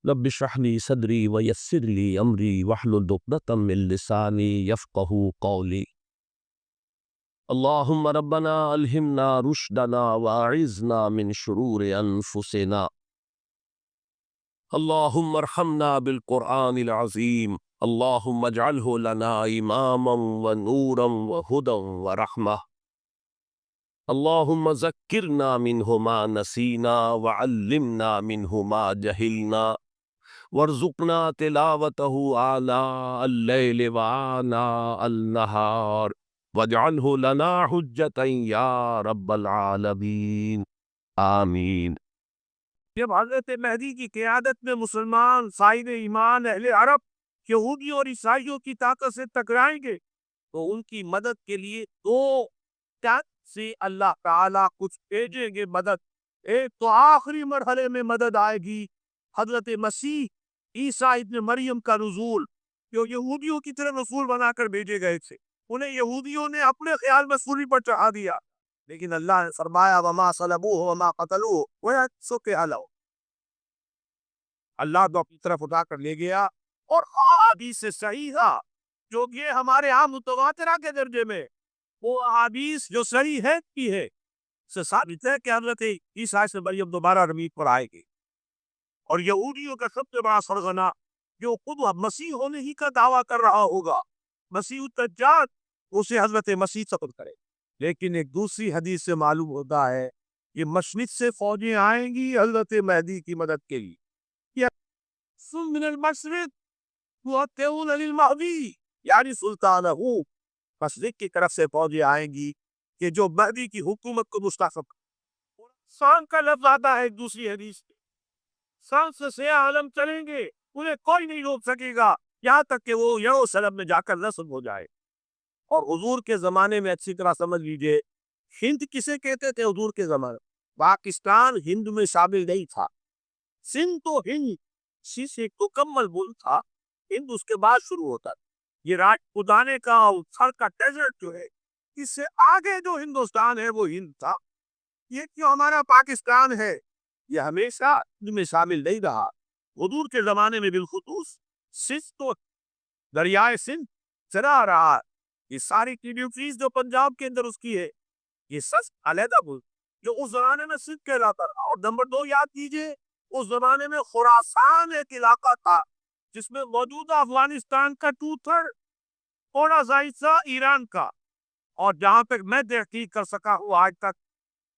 رب اشرح لي صدري ويسر لي امري واحلل عقدة من لساني يفقهوا قولي. اللهم ربنا الهمنا رشدنا واعذنا من شرور انفسنا. اللهم ارحمنا بالقرآن العظيم. اللهم اجعله لنا اماما ونورا وهدى ورحمة. اللهم ذكرنا منه ما نسينا وعلمنا منه ما جهلنا وارزقنا تلاوته آناء الليل وآناء النهار واجعله لنا حجة يا رب العالمين آمین۔ جب حضرت مہدی کی قیادت میں مسلمان صاحب ایمان اہل عرب یہودیوں اور عیسائیوں کی طاقت سے ٹکرائیں گے تو ان کی مدد کے لیے دو طرف سے اللہ تعالیٰ کچھ بھیجیں گے مدد۔ ایک تو آخری مرحلے میں مدد آئے گی، حضرت مسیح عیسیٰ ابن مریم کا نزول، جو یہودیوں کی طرف رسول بنا کر بھیجے گئے تھے۔ انہیں یہودیوں نے اپنے خیال میں سولی پر چڑھا دیا، لیکن اللہ نے فرمایا وما صلبوہ وما قتلوہ ولکن شبہ۔ اللہ تو اپنی طرف اٹھا کر لے گیا، اور احادیث صحیحہ جو کہ ہمارے عام متواترہ کے درجے میں، وہ احادیث جو صحیح ہے کی ہے سے ثابت ہے کہ حضرت عیسیٰ ابن مریم دوبارہ زمین پر آئے گی۔ اور یہودیوں کا سب سے بڑا سرغنہ جو خود مسیح ہونے ہی کا دعویٰ کر رہا ہوگا، مسیح الدجال، اسے حضرت مسیح قتل کرے۔ لیکن ایک دوسری حدیث سے معلوم ہوتا ہے کہ مشرق سے فوجیں آئیں گی حضرت مہدی کی مدد کے لیے۔ من المشرق وَاتَّقُونَ لِلْمَهْدِي، یعنی سلطانہ مشرق کی طرف سے فوجیں آئیں گی کہ جو مہدی کی حکومت کو مستحکم۔ سان کا لفظ آتا ہے ایک دوسری حدیث میں، سان سے سیاہ عالم چلیں گے، انہیں کوئی نہیں روک سکے گا یہاں تک کہ وہ یروشلم میں جا کر نصب ہو جائے۔ اور حضور کے زمانے میں اچھی طرح سمجھ لیجئے، ہند کسے کہتے تھے حضور کے زمانے؟ پاکستان ہند میں شامل نہیں تھا، سندھ تو ہند سے ایک مکمل ملک تھا، ہند اس کے بعد شروع ہوتا تھا۔ یہ راجپوتانے کا تھر کا ڈیزرٹ جو ہے، اس سے آگے جو ہندوستان ہے وہ ہند تھا۔ یہ جو ہمارا پاکستان ہے یہ ہمیشہ ہند میں شامل نہیں رہا۔ حضور کے زمانے میں بالخصوص سندھ تو دریائے سندھ چلا رہا۔ یہ ساری ٹریبیوٹریز جو پنجاب کے اندر اس کی ہے، یہ سب علیحدہ ملک جو اس زمانے میں سندھ کہلاتا تھا۔ اور نمبر دو یاد کیجئے، اس زمانے میں خراسان ایک علاقہ تھا جس میں موجودہ افغانستان کا 2/3 تھوڑا سا حصہ ایران کا، اور جہاں تک میں تحقیق کر سکا ہوں آج تک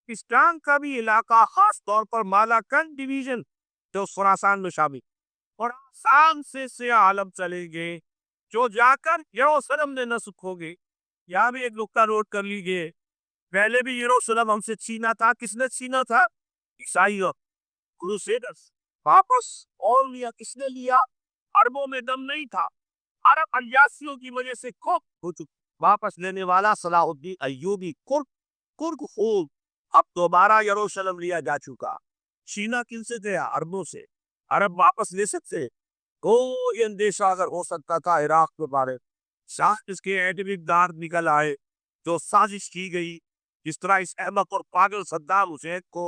پاکستان کا بھی علاقہ، خاص طور پر مالاکنڈ ڈویژن جو خراسان میں شامل، اور آسام سے سیاہ عالم چلیں گے جو جا کر یروشلم میں نصب ہو گئے۔ یہاں بھی ایک نقطہ نوٹ کر لیجئے، پہلے بھی یروشلم ہم سے چھینا تھا، کس نے چھینا تھا؟ عیسائیوں، کروسیڈرز۔ واپس اور لیا کس نے لیا؟ عربوں میں دم نہیں تھا، عرب الیاسیوں کی وجہ سے کھوپ ہو چکی، واپس لینے والا صلاح الدین ایوبی کرک خوب۔ اب دوبارہ یروشلم لیا جا چکا۔ چھینا کن سے گیا؟ عربوں سے۔ عرب واپس لے سکتے؟ کوئی اندیشہ اگر ہو سکتا تھا عراق کے بارے، شاہ اس کے ایٹمی اقدار نکل آئے، جو سازش کی گئی، جس طرح اس احمق اور پاگل صدام حسین کو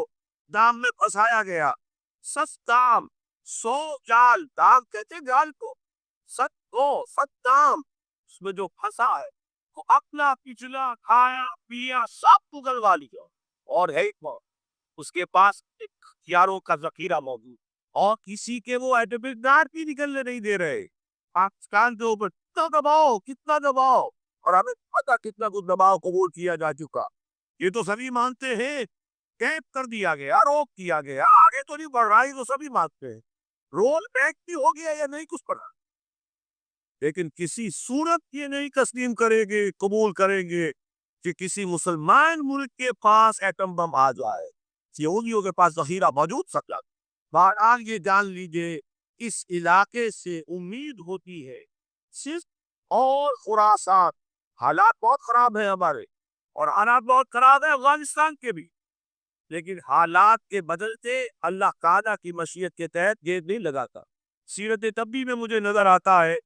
دام میں پھنسایا گیا۔ دام، 100 جال، دام کہتے جال کو، دام، اس میں جو پھنسا ہے وہ اپنا پچھلا کھایا پیا سب اگلوا لیا، اور ہے اس کے پاس ہتھیاروں کا ذخیرہ موجود، اور کسی کے وہ ایٹمی اقدار بھی نکلنے نہیں دے رہے۔ پاکستان کے اوپر کتنا دباؤ، اور ہمیں پتہ کتنا کچھ دباؤ قبول کیا جا چکا۔ یہ تو سبھی مانتے ہیں، کیپ کر دیا گیا، روک دیا گیا، آگے تو نہیں بڑھ رہا، تو سبھی مانتے ہیں، رول بیک بھی ہو گیا یا نہیں کچھ پڑا، لیکن کسی صورت یہ نہیں تسلیم کریں گے، قبول کریں گے کہ کسی مسلمان ملک کے پاس ایٹم بم آ جائے، یہودیوں کے پاس ذخیرہ موجود سکتا۔ بہرحال یہ جان لیجئے، اس علاقے سے امید ہوتی ہے صرف اور خراسان، حالات بہت خراب ہیں ہمارے، اور حالات بہت خراب ہیں افغانستان کے بھی، لیکن حالات کے بدلتے اللہ تعالیٰ کی مشیت کے تحت یہ نہیں لگاتا۔ سیرت طبی میں مجھے نظر آتا ہے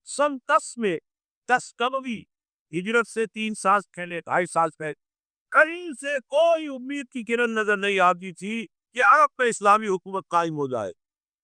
سن 10 میں 10 قبوی ہجرت سے 3 سال پہلے، 2.5 سال پہلے، کہیں سے کوئی امید کی کرن نظر نہیں آتی تھی کہ عرب میں اسلامی حکومت قائم ہو جائے۔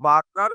72,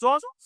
14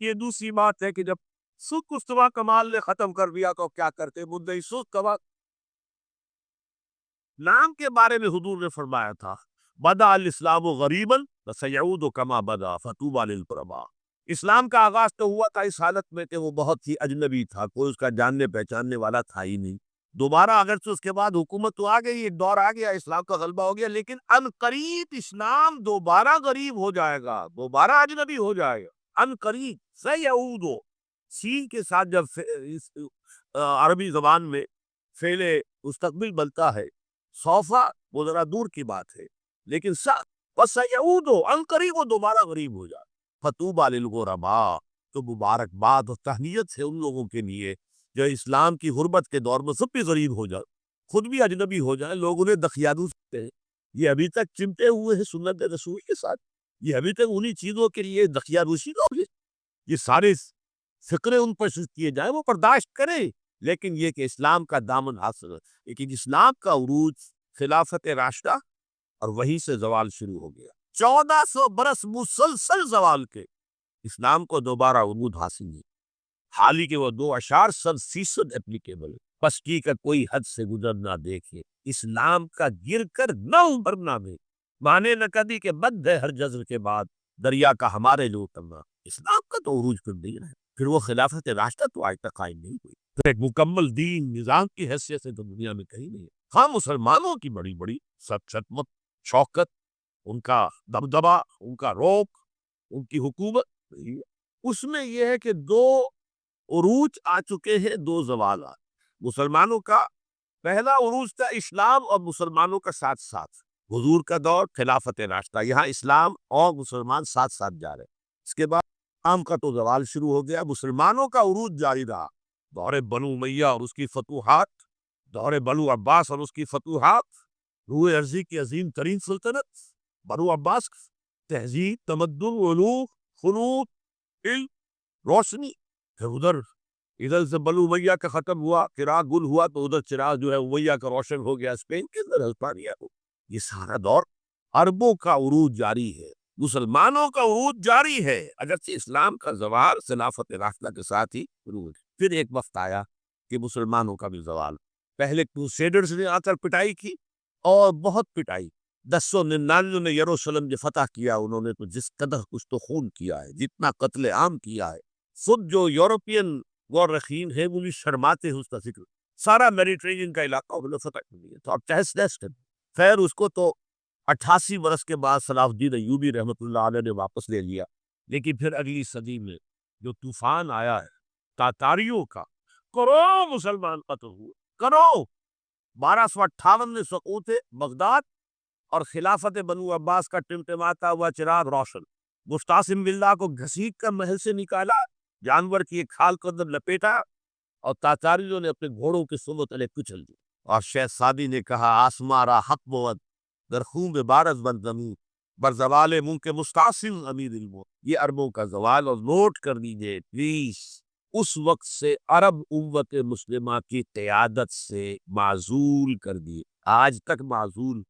یہ دوسری بات ہے کہ جب سکھ استوا کمال نے ختم کر دیا تو کیا کرتے مدعی سکھ کمال نام کے بارے میں حضور نے فرمایا تھا بدا الاسلام غریباً فسیعود کما بدا فطوبی للغرباء۔ اسلام کا آغاز تو ہوا تھا اس حالت میں کہ وہ بہت ہی اجنبی تھا، کوئی اس کا جاننے پہچاننے والا تھا ہی نہیں۔ دوبارہ اگرچہ اس کے بعد حکومت تو آ گئی، ایک دور آ گیا، اسلام کا غلبہ ہو گیا، لیکن عنقریب اسلام دوبارہ غریب ہو جائے گا، دوبارہ اجنبی ہو جائے گا، عنقریب سیعود۔ سین کے ساتھ جب اس عربی زبان میں فعل مستقبل بنتا ہے، سوفا وہ ذرا دور کی بات ہے، لیکن وسیعود عنقریب وہ دوبارہ غریب ہو جائے۔ فطوبی للغرباء، تو مبارکباد اور تہنیت ہے ان لوگوں کے لیے جو اسلام کی غربت کے دور میں سب بھی غریب ہو جائے، خود بھی اجنبی ہو جائیں، لوگ انہیں دخیانو سکتے ہیں۔ یہ ابھی تک چمٹے ہوئے ہیں سنت رسول کے ساتھ، یہ ابھی تک انہی چیزوں کے لیے دخیانوسی لوگ ہیں۔ یہ سارے فقرے ان پر شروع کیے جائیں، وہ برداشت کریں، لیکن یہ کہ اسلام کا دامن حاصل ہے۔ لیکن اسلام کا عروج خلافت راشدہ اور وہیں سے زوال شروع ہو گیا، 1400 برس مسلسل زوال کے، اسلام کو دوبارہ عروج حاصل نہیں، حالی کہ وہ 2.7% اپلیکیبل ہے۔ پس کی کا کوئی حد سے گزر نہ دیکھے، اسلام کا گر کر نہ ابھرنا میں، مانے نہ کبھی کہ بد ہے ہر جزر کے بعد دریا کا ہمارے جو اترنا۔ اسلام کا تو عروج کر دیا ہے، پھر وہ خلافت راشدہ تو آج تک قائم نہیں ہوئی، تو ایک مکمل دین نظام کی حیثیت سے تو دنیا میں کہیں نہیں ہے۔ ہاں مسلمانوں کی بڑی بڑی شدت شوکت، ان کا دبدبا، ان کا روک، ان کی حکومت، اس میں یہ ہے کہ 2 عروج آ چکے ہیں، 2 زوالات۔ مسلمانوں کا پہلا عروج تھا اسلام اور مسلمانوں کا ساتھ ساتھ، حضور کا دور خلافت راشدہ، یہاں اسلام اور مسلمان ساتھ ساتھ جا رہے ہیں۔ اس کے بعد اسلام کا تو زوال شروع ہو گیا، مسلمانوں کا عروج جاری رہا، دور بنو امیہ اور اس کی فتوحات، دور بنو عباس اور اس کی فتوحات، روح ارضی کی عظیم ترین سلطنت بنو عباس، تہذیب، تمدن، علوم، خلوط، علم، روشنی۔ پھر ادھر سے بنو امیہ کا ختم ہوا، چراغ گل ہوا، تو ادھر چراغ جو ہے امیہ کا روشن ہو گیا، اسپین کے اندر ہسپانیہ کو۔ یہ سارا دور عربوں کا عروج جاری ہے، مسلمانوں کا عروج جاری ہے، اگرچہ اسلام کا زوال خلافت راشدہ کے ساتھ ہی شروع ہو گیا۔ پھر ایک وقت آیا کہ مسلمانوں کا بھی زوال، پہلے کروسیڈرز نے آ کر پٹائی کی اور بہت پٹائی، 1099 میں یروشلم جو فتح کیا انہوں نے، تو جس قدر کچھ تو خون کیا ہے، جتنا قتل عام کیا ہے، خود جو یورپین مورخین ہیں وہ بھی شرماتے ہیں اس کا ذکر، سارا میڈیٹرینین کا علاقہ انہوں نے فتح کر دیا، تو اب تہس نہس کر دیا۔ خیر اس کو تو 88 برس کے بعد صلاح الدین ایوبی رحمۃ اللہ علیہ نے واپس لے لیا، لیکن پھر اگلی صدی میں جو طوفان آیا ہے تاتاریوں کا، کروڑوں مسلمان قتل ہوئے، کروڑوں۔ 1258 میں سقوط بغداد اور خلافت بنو عباس کا ٹمٹماتا ہوا چراغ روشن، مستعصم باللہ کو گھسیٹ کر محل سے نکالا، جانور کی ایک کھال کو اندر لپیٹا، اور تاتاریوں نے اپنے گھوڑوں کے سنگ تلے کچل دی، اور شیخ سعدی نے کہا آسمارا حق بود در خون بارز بن زمین بر زوال ملک مستعصم امیر الموت۔ یہ عربوں کا زوال، اور نوٹ کر لیجئے پلیز، اس وقت سے عرب امت مسلمہ کی قیادت سے معزول کر دی، آج تک معزول۔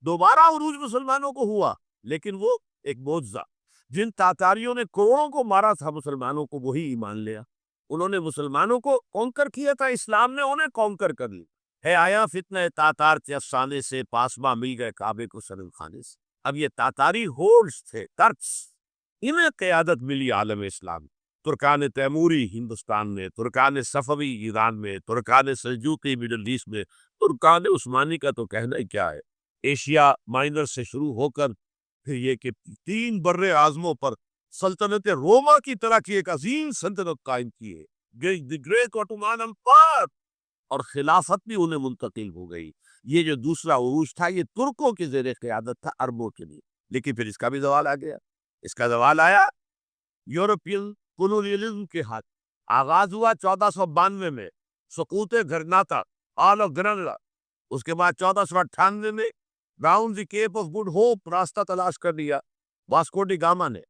دوبارہ عروج مسلمانوں کو ہوا، لیکن وہ ایک معجزہ، جن تاتاریوں نے کروڑوں کو مارا تھا مسلمانوں کو، وہی ایمان لیا، انہوں نے مسلمانوں کو کونکر کیا تھا، اسلام نے انہیں کونکر کر لی ہے۔ آیا فتنہ تاتار کے افسانے سے، پاسباں مل گئے کعبے کو سرن خانے سے۔ اب یہ تاتاری ہورس تھے، ترکس، انہیں قیادت ملی عالم اسلام، ترکان تیموری ہندوستان میں، ترکان صفوی ایران میں، ترکان سلجوقی مڈل ایسٹ میں، ترکان عثمانی کا تو کہنا ہی کیا ہے، ایشیا مائنر سے شروع ہو کر پھر یہ کہ 3 بر اعظموں پر سلطنت روما کی طرح کی ایک عظیم سلطنت قائم کی ہے، دی گریٹ آٹومان امپائر، اور خلافت بھی انہیں منتقل ہو گئی۔ یہ جو دوسرا عروج تھا یہ ترکوں کے زیر قیادت تھا، عربوں کے لیے، لیکن پھر اس کا بھی زوال آ گیا۔ اس کا زوال آیا یورپین کولونیلزم کے ہاتھ، آغاز ہوا 1492 میں، سقوط گرناطہ، آل آف گرناطہ، اس کے بعد 1498 میں round the Cape of Good Hope, راستہ تلاش کر لیا واسکو ڈی گاما نے،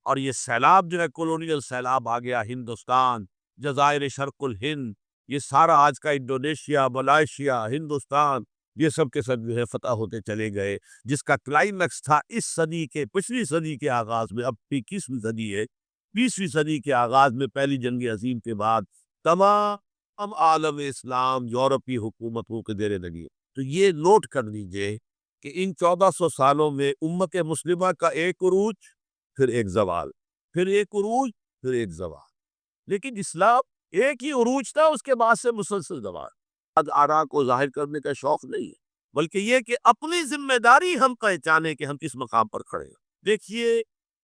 اور یہ سیلاب جو ہے کولونیل سیلاب آ گیا، ہندوستان، جزائر شرق الہند، یہ سارا آج کا انڈونیشیا، ملائیشیا، ہندوستان، یہ سب کے سب جو ہے فتح ہوتے چلے گئے، جس کا کلائمیکس تھا اس صدی کے، پچھلی صدی کے آغاز میں، اب 21ویں صدی ہے، 20ویں صدی کے آغاز میں پہلی جنگ عظیم کے بعد تمام عالم اسلام یورپی حکومتوں کے دیرے لگی۔ تو یہ نوٹ کر لیجئے کہ ان 1400 سالوں میں امت مسلمہ کا ایک عروج، پھر ایک زوال، پھر ایک عروج، پھر ایک زوال۔ لیکن اسلام ایک ہی عروج تھا، اس کے بعد سے مسلسل زوال۔ آرا کو ظاہر کرنے کا شوق نہیں ہے، بلکہ یہ کہ اپنی ذمہ داری ہم پہچانے کہ ہم کس مقام پر کھڑے ہیں۔ دیکھیے،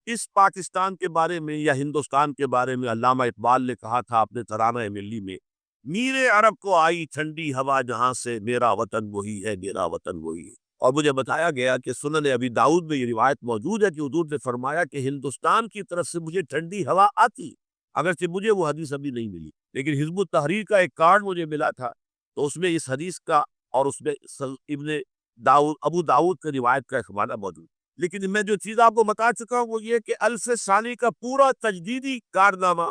اس پاکستان کے بارے میں یا ہندوستان کے بارے میں علامہ اقبال نے کہا تھا اپنے ترانہ ملی میں، میرے عرب کو آئی ٹھنڈی ہوا جہاں سے، میرا وطن وہی ہے، میرا وطن وہی ہے۔ اور مجھے بتایا گیا کہ سنن ابی داؤد میں یہ روایت موجود ہے کہ حضور نے فرمایا کہ ہندوستان کی طرف سے مجھے ٹھنڈی ہوا آتی، اگرچہ مجھے وہ حدیث ابھی نہیں ملی، لیکن حزب التحریر کا ایک کارڈ مجھے ملا تھا، تو اس میں اس حدیث کا اور اس میں ابو داؤد کے روایت کا ایک حوالہ موجود۔ لیکن میں جو چیز آپ کو بتا چکا ہوں وہ یہ کہ الف ثانی کا پورا تجدیدی کارنامہ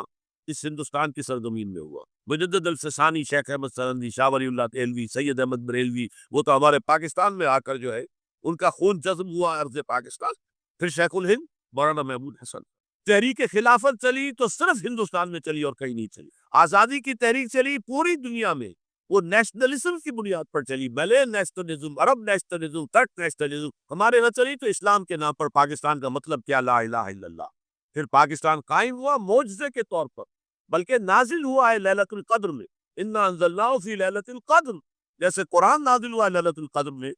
اس ہندوستان کی سرزمین میں ہوا۔ مجدد الف ثانی شیخ احمد سرندی، شاہ ولی اللہ دہلوی، سید احمد بریلوی، وہ تو ہمارے پاکستان میں آ کر جو ہے ان کا خون جذب ہوا ارض پاکستان۔ پھر شیخ الہند مولانا محمود حسن۔ تحریک خلافت چلی تو صرف ہندوستان میں چلی اور کہیں نہیں چلی۔ آزادی کی تحریک چلی پوری دنیا میں، وہ نیشنلزم کی بنیاد پر چلی، ملے نیشنلزم، عرب نیشنلزم، ترک نیشنلزم۔ ہمارے یہاں چلی تو اسلام کے نام پر پاکستان کا مطلب کیا، لا الہ الا اللہ۔ پھر پاکستان قائم ہوا معجزے کے طور پر، بلکہ نازل ہوا ہے لیلۃ القدر میں، انا انزلناہ فی لیلۃ القدر۔ جیسے قرآن نازل ہوا لیلۃ القدر میں،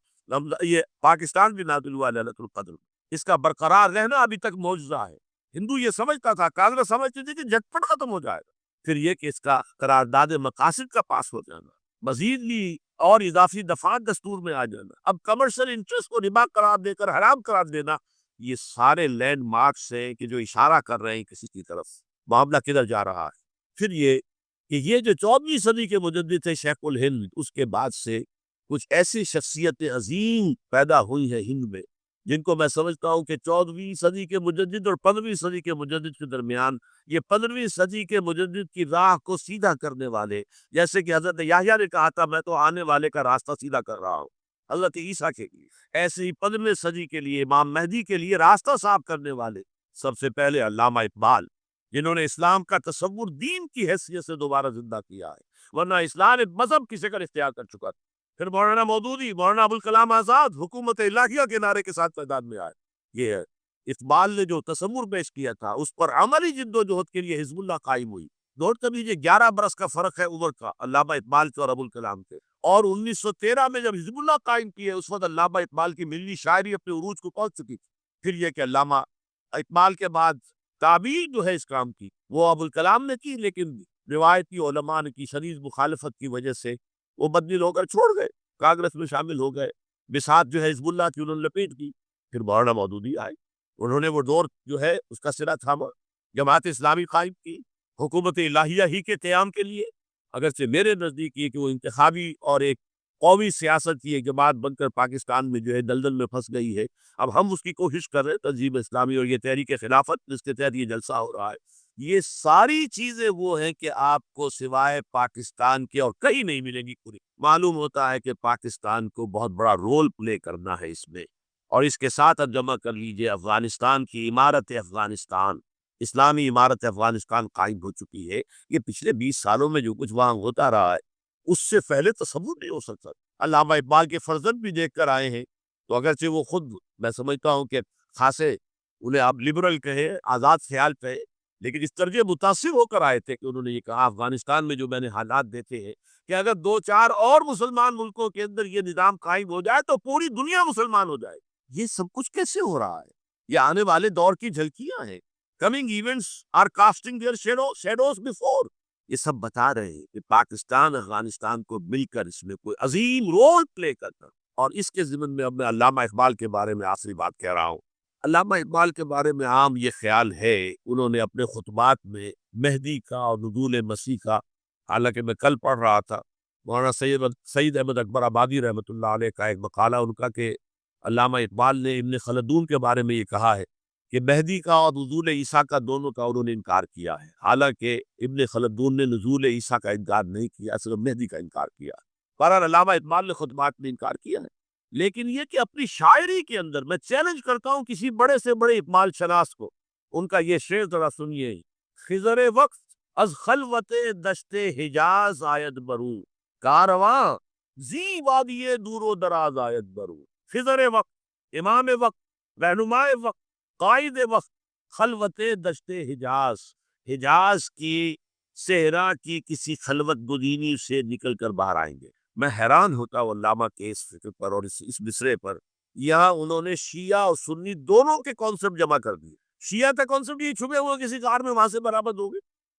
یہ پاکستان بھی نازل ہوا لیلۃ القدر میں۔ اس کا برقرار رہنا ابھی تک معجزہ ہے۔ ہندو یہ سمجھتا تھا، کانگریس سمجھتی تھی کہ جھٹپٹ ختم ہو جائے گا۔ پھر یہ کہ اس کا قرارداد مقاصد کا پاس ہو جانا، مزید بھی اور اضافی دفعات دستور میں آ جانا، اب کمرشل انٹرسٹ کو ربا قرار دے کر حرام قرار دینا، یہ سارے لینڈ مارکس ہیں کہ جو اشارہ کر رہے ہیں کسی کی طرف معاملہ کدھر جا رہا ہے۔ پھر یہ کہ یہ جو 14ویں صدی کے مجدد تھے شیخ الہند، اس کے بعد سے کچھ ایسی شخصیتیں عظیم پیدا ہوئی ہیں ہند میں، جن کو میں سمجھتا ہوں کہ 14ویں صدی کے مجدد اور 15ویں صدی کے مجدد کے درمیان، یہ 15ویں صدی کے مجدد کی راہ کو سیدھا کرنے والے، جیسے کہ حضرت یحییٰ نے کہا تھا میں تو آنے والے کا راستہ سیدھا کر رہا ہوں، حضرت عیسیٰ کے لیے ایسے ہی 15ویں صدی کے لیے امام مہدی کے لیے راستہ صاف کرنے والے سب سے پہلے علامہ اقبال، جنہوں نے اسلام کا تصور دین کی حیثیت سے دوبارہ زندہ کیا ہے، ورنہ اسلام ایک مذہب کی شکل اختیار کر چکا تھا۔ پھر مولانا مودودی، مولانا ابوالکلام آزاد حکومت الہیہ کے نعرے کے ساتھ میدان میں آئے۔ یہ ہے اقبال نے جو تصور پیش کیا تھا اس پر عملی جد و جہد کے لیے حزب اللہ قائم ہوئی۔ نوٹ کر لیجیے 11 برس کا فرق ہے عمر کا علامہ اقبال کے اور ابوالکلام کے، اور 1913 میں جب حزب اللہ قائم کیے اس وقت علامہ اقبال کی ملی شاعری اپنے عروج کو پہنچ چکی تھی۔ پھر یہ کہ علامہ اقبال کے بعد تعبیر جو ہے اس کام کی وہ ابوالکلام نے کی، لیکن روایتی علماء نے کی شدید مخالفت کی وجہ سے وہ بدل ہو کر چھوڑ گئے، کانگریس میں شامل ہو گئے، بساط جو ہے حزب اللہ کی انہوں نے لپیٹ کی۔ پھر مولانا مودودی آئے، انہوں نے وہ دور جو ہے اس کا سرا تھاما، جماعت اسلامی قائم کی حکومت الہیہ ہی کے قیام کے لیے، اگرچہ میرے نزدیک یہ کہ وہ انتخابی اور ایک قومی سیاست کی ایک جماعت بن کر پاکستان میں جو ہے دلدل میں پھنس گئی ہے۔ اب ہم اس کی کوشش کر رہے ہیں تنظیم اسلامی اور یہ تحریک خلافت جس کے تحت یہ جلسہ ہو رہا ہے، یہ ساری چیزیں وہ ہیں کہ آپ کو سوائے پاکستان کے اور کہیں نہیں ملیں گی پوری۔ معلوم ہوتا ہے کہ پاکستان کو بہت بڑا رول پلے کرنا ہے اس میں، اور اس کے ساتھ اب جمع کر لیجئے افغانستان کی عمارت افغانستان، اسلامی عمارت افغانستان قائم ہو چکی ہے۔ یہ پچھلے 20 سالوں میں جو کچھ وہاں ہوتا رہا ہے اس سے پہلے تصور نہیں ہو سکتا۔ علامہ اقبال کے فرزند بھی دیکھ کر آئے ہیں، تو اگرچہ وہ خود میں سمجھتا ہوں کہ خاصے انہیں آپ لبرل کہے، آزاد خیال کہے، لیکن اس طرح متاثر ہو کر آئے تھے کہ انہوں نے یہ کہا افغانستان میں جو میں نے حالات دیکھے ہیں کہ اگر 2-4 اور مسلمان ملکوں کے اندر یہ نظام قائم ہو جائے تو پوری دنیا مسلمان ہو جائے۔ یہ سب کچھ کیسے ہو رہا ہے؟ یہ آنے والے دور کی جھلکیاں ہیں۔ Coming events are casting their shadows before. یہ سب بتا رہے ہیں کہ پاکستان افغانستان کو مل کر اس میں کوئی عظیم رول پلے کرنا۔ اور اس کے ضمن میں اب میں علامہ اقبال کے بارے میں آخری بات کہہ رہا ہوں۔ علامہ اقبال کے بارے میں عام یہ خیال ہے، انہوں نے اپنے خطبات میں مہدی کا اور نزول مسیح کا، حالانکہ میں کل پڑھ رہا تھا مولانا سید احمد اکبر آبادی رحمۃ اللہ علیہ کا ایک مقالہ ان کا کہ علامہ اقبال نے ابن خلدون کے بارے میں یہ کہا ہے کہ مہدی کا اور نزول عیسیٰ کا دونوں کا انہوں نے انکار کیا ہے، حالانکہ ابن خلدون نے نزول عیسیٰ کا انکار نہیں کیا، صرف مہدی کا انکار کیا۔ بہرحال علامہ اقبال نے خطبات میں انکار کیا ہے، لیکن یہ کہ اپنی شاعری کے اندر میں چیلنج کرتا ہوں کسی بڑے سے بڑے اقبال شناس کو، ان کا یہ شعر ذرا سنیے، خضر وقت از خلوت دشت حجاز آید برو، کارواں زی وادی دور و دراز آید برو. خضر وقت، امام وقت، رہنمائے وقت، قائد وقت، خلوت دشت حجاز، حجاز کی صحرا کی کسی خلوت گزینی سے نکل کر باہر آئیں گے. میں حیران ہوتا ہوں علامہ کے اس فکر پر اور اس مصرے پر. یہاں انہوں نے شیعہ اور سنی دونوں کے کانسیپٹ جمع کر دیے. شیعہ کا کانسیپٹ یہ چھپے ہوئے کسی غار میں وہاں سے برآمد ہوں گے،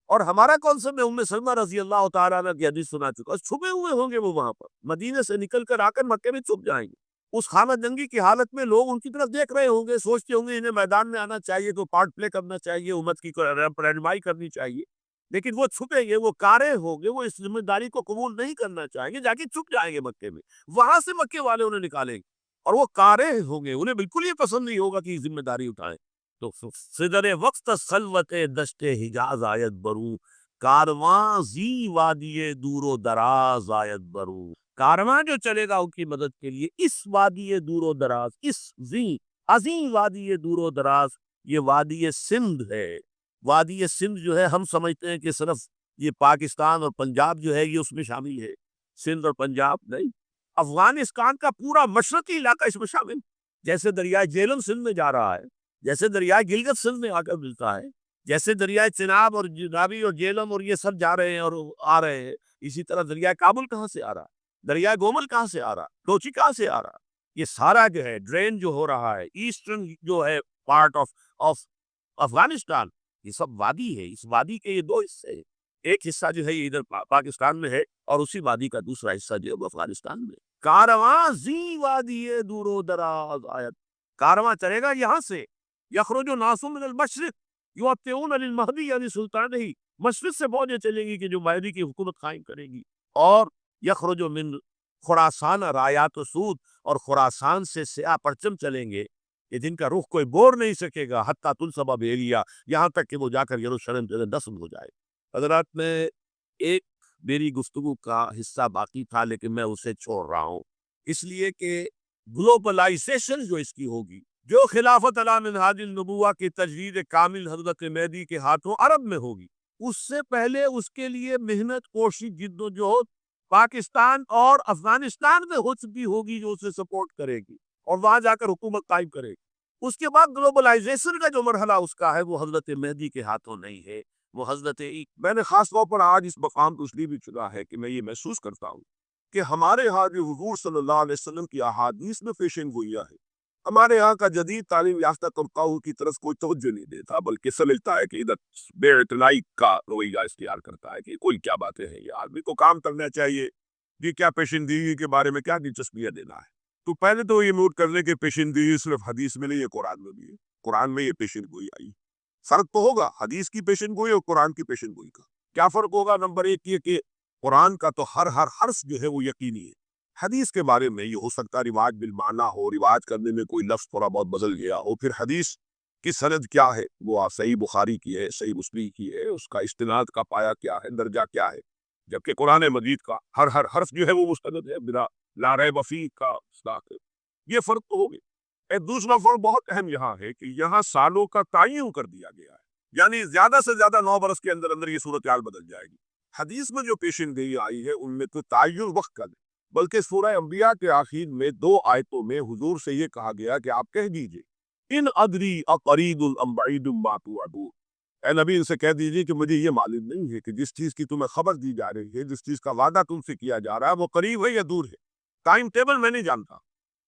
اور ہمارا کانسیپٹ ہے ام سلمہ رضی اللہ تعالیٰ عنہ کی حدیث سنا چکا، چھپے ہوئے ہوں گے وہ وہاں پر، مدینے سے نکل کر آ کر مکے میں چھپ جائیں گے. اس خانہ جنگی کی حالت میں لوگ ان کی طرف دیکھ رہے ہوں گے، سوچتے ہوں گے انہیں میدان میں آنا چاہیے، تو پارٹ پلے کرنا چاہیے، امت کی رہنمائی کرنی چاہیے. لیکن وہ چھپیں گے، وہ کارے ہوں گے، وہ اس ذمہ داری کو قبول نہیں کرنا چاہیں گے، جا کے چھپ جائیں گے مکے میں. وہاں سے مکے والے انہیں نکالیں گے، اور وہ کارے ہوں گے، انہیں بالکل یہ پسند نہیں ہوگا کہ یہ ذمہ داری اٹھائیں. تو صدر وقت خلوت دشت حجاز آیت برو، کارواں زی وادی دور و دراز آیت برو. کارواں جو چلے گا ان کی مدد کے لیے اس وادی دور و دراز، اس زی عظیم وادی دور و دراز، یہ وادی سندھ ہے. وادی سندھ جو ہے ہم سمجھتے ہیں کہ صرف یہ پاکستان اور پنجاب جو ہے یہ اس میں شامل ہے. سندھ اور پنجاب نہیں، افغانستان کا پورا مشرقی علاقہ اس میں شامل. جیسے دریائے جیلم سندھ میں جا رہا ہے، جیسے دریائے گلگت سندھ میں آ کر ملتا ہے، جیسے دریائے چناب اور راوی اور جیلم اور یہ سب جا رہے ہیں اور آ رہے ہیں، اسی طرح دریائے کابل کہاں سے آ رہا ہے، دریائے گومل کہاں سے آ رہا ہے، کوچی کہاں سے آ رہا ہے. یہ سارا جو ہے ڈرین جو ہو رہا ہے ایسٹرن جو ہے پارٹ آف افغانستان، یہ سب وادی ہے. اس وادی کے یہ دو حصے ہیں، ایک حصہ جو ہے یہ ادھر پاکستان میں ہے، اور اسی وادی کا دوسرا حصہ جو ہے وہ افغانستان میں. کارواں زی وادی دور و دراز آیت، کارواں چلے گا یہاں سے. یخرج ناس من المشرق یوطئون للمہدی یعنی سلطان ہی، مشرق سے فوجیں چلیں گی کہ جو مہدی کی حکومت قائم کرے گی. اور یخرج من خراسان رایات و سود، اور خراسان سے سیاہ پرچم چلیں گے کہ جن کا رخ کوئی بور نہیں سکے گا، حتیٰ تنصب بیلیا، یہاں تک کہ وہ جا کر یروشلم جو ہے نصب ہو جائے. حضرات میں ایک میری گفتگو کا حصہ باقی تھا لیکن میں اسے چھوڑ رہا ہوں، اس لیے کہ گلوبلائزیشن جو اس کی ہوگی، جو خلافت علی منہاج النبوہ کی تجدید کامل حضرت مہدی کے ہاتھوں عرب میں ہوگی، اس سے پہلے اس کے لیے محنت، کوشش، جد و جہد پاکستان اور افغانستان میں ہو چکی ہوگی جو اسے سپورٹ کرے گی اور وہاں جا کر حکومت قائم کرے گی. اس کے بعد گلوبلائزیشن کا جو مرحلہ اس کا ہے وہ حضرت مہدی کے ہاتھوں نہیں ہے، وہ حضرت میں نے خاص طور پر آج اس مقام کو اس لیے بھی چنا ہے کہ میں یہ محسوس کرتا ہوں کہ ہمارے ہاں جو حضور صلی اللہ علیہ وسلم کی احادیث میں پیشن گوئیاں ہے، ہمارے ہاں کا جدید تعلیم یافتہ طبقہ کی طرف کوئی توجہ نہیں دیتا، بلکہ سمجھتا ہے کہ ادھر بے اعتنائی کا رویہ اختیار کرتا ہے کہ کوئی کیا باتیں ہیں، یہ آدمی کو کام کرنا چاہیے، یہ کیا پیشندگی کے بارے میں کیا دلچسپیاں دینا ہے. تو پہلے تو یہ نوٹ کرنے کے پیشندگی صرف حدیث میں نہیں ہے، قرآن میں بھی ہے. قرآن میں یہ پیشن گوئی آئی. فرق تو ہوگا حدیث کی پیشن گوئی اور قرآن کی پیشن گوئی کا. کیا فرق ہوگا؟ نمبر ایک یہ کہ قرآن کا تو ہر حرف جو ہے وہ یقینی ہے. حدیث کے بارے میں یہ ہو سکتا ہے رواج بالمعنی ہو، رواج کرنے میں کوئی لفظ تھوڑا بہت بدل گیا ہو، پھر حدیث کی سند کیا ہے، وہ صحیح بخاری کی ہے، صحیح مسلم کی ہے، اس کا استناد کا پایا کیا ہے، درجہ کیا ہے. جبکہ قرآن مجید کا ہر حرف جو ہے وہ مستند ہے، بلا لا ریب فیہ کا اصطلاح ہے. یہ فرق تو ہو گیا. ایک دوسرا فرق بہت اہم یہاں ہے کہ یہاں سالوں کا تعین کر دیا گیا ہے، یعنی زیادہ سے زیادہ 9 برس کے اندر اندر یہ صورتحال بدل جائے گی. حدیث میں جو پیشن گوئی آئی ہے ان میں تو تعین وقت کا نہیں، بلکہ سورہ انبیاء کے آخر میں 2 آیتوں میں حضور سے یہ کہا گیا کہ آپ کہہ دیجئے ان ادری اقریب ام بعید ما توعدون، اے نبی ان سے کہہ دیجئے کہ مجھے یہ معلوم نہیں ہے کہ جس چیز کی تمہیں خبر دی جا رہی ہے، جس چیز کا وعدہ تم سے کیا جا رہا ہے وہ قریب ہے یا دور ہے. ٹائم ٹیبل میں نہیں جانتا،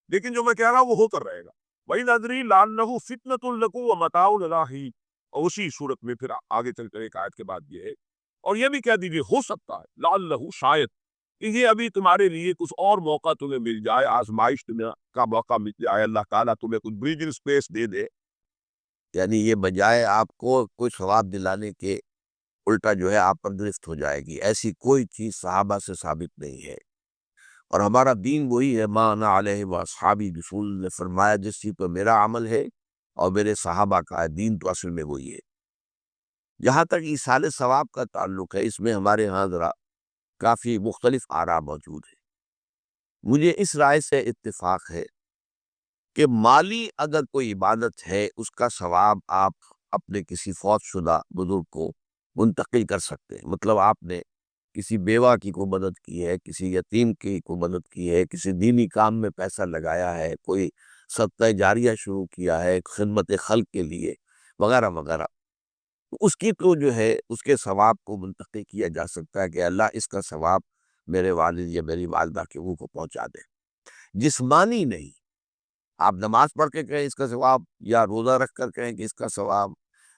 لیکن جو میں کہہ رہا ہوں وہ ہو کر رہے گا. وَإِنْ أَدْرِي لَعَلَّهُ فِتْنَةٌ لَكُمْ وَمَتَاعٌ إِلَىٰ حِينٍ. اور اسی صورت میں پھر آگے چل کر ایک آیت کے بعد یہ ہے، اور یہ بھی کہہ دیجیے ہو سکتا ہے لعلہ شاید کہ یہ ابھی تمہارے لیے کچھ اور موقع تمہیں مل جائے، آزمائش کا موقع مل جائے، اللہ تعالیٰ تمہیں کچھ بریدنگ اسپیس دے دے. یعنی یہ بجائے آپ کو کوئی ثواب دلانے کے الٹا جو ہے آپ پر گرفت ہو جائے گی. ایسی کوئی چیز صحابہ سے ثابت نہیں ہے، اور ہمارا دین وہی ہے، ما انا علیہ واصحابی. رسول نے فرمایا جس چیز پر میرا عمل ہے اور میرے صحابہ کا ہے، دین تو اصل میں وہی ہے. جہاں تک ایصال ثواب کا تعلق ہے، اس میں ہمارے ہاں ذرا کافی مختلف آراء موجود ہیں. مجھے اس رائے سے اتفاق ہے کہ مالی اگر کوئی عبادت ہے اس کا ثواب آپ اپنے کسی فوت شدہ بزرگ کو منتقل کر سکتے ہیں۔ مطلب آپ نے کسی بیوہ کی کو مدد کی ہے، کسی یتیم کی کو مدد کی ہے، کسی دینی کام میں پیسہ لگایا ہے، کوئی صدقہ جاریہ شروع کیا ہے خدمت خلق کے لیے وغیرہ وغیرہ، اس کی تو جو ہے اس کے ثواب کو منتقل کیا جا سکتا ہے کہ اللہ اس کا ثواب میرے والد یا میری والدہ کے منہ کو پہنچا دے۔ جسمانی نہیں، آپ نماز پڑھ کے کہیں اس کا ثواب، یا روزہ رکھ کر کہیں کہ اس کا ثواب،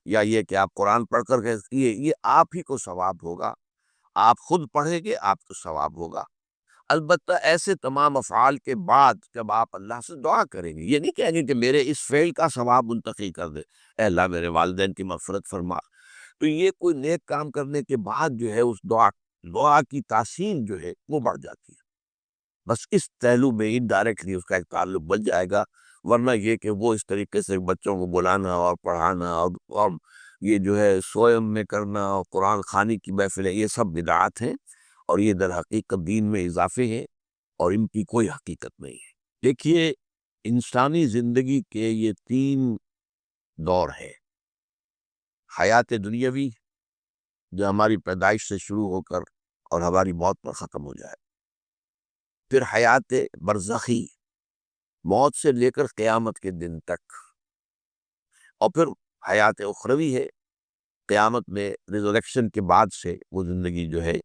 یا یہ کہ آپ قرآن پڑھ کر کہیں یہ آپ ہی کو ثواب ہوگا، آپ خود پڑھیں گے آپ کو ثواب ہوگا۔ البتہ ایسے تمام افعال کے بعد جب آپ اللہ سے دعا کریں گے، یہ نہیں کہیں گے کہ میرے اس فعل کا ثواب منتقل کر دے، اے اللہ میرے والدین کی مغفرت فرما، تو یہ کوئی نیک کام کرنے کے بعد جو ہے اس دعا کی تاثیر جو ہے وہ بڑھ جاتی ہے۔ بس اس پہلو میں انڈائریکٹلی اس کا ایک تعلق بن جائے گا، ورنہ یہ کہ وہ اس طریقے سے بچوں کو بلانا اور پڑھانا اور یہ جو ہے سوئم میں کرنا اور قرآن خوانی کی محفلیں، یہ سب بدعات ہیں، اور یہ در حقیقت دین میں اضافے ہیں، اور ان کی کوئی حقیقت نہیں ہے۔ دیکھیے، انسانی زندگی کے یہ 3 دور ہیں: حیات دنیاوی جو ہماری پیدائش سے شروع ہو کر اور ہماری موت پر ختم ہو جائے، پھر حیات برزخی موت سے لے کر قیامت کے دن تک، اور پھر حیات اخروی ہے، قیامت میں ریزریکشن کے بعد سے وہ زندگی جو ہے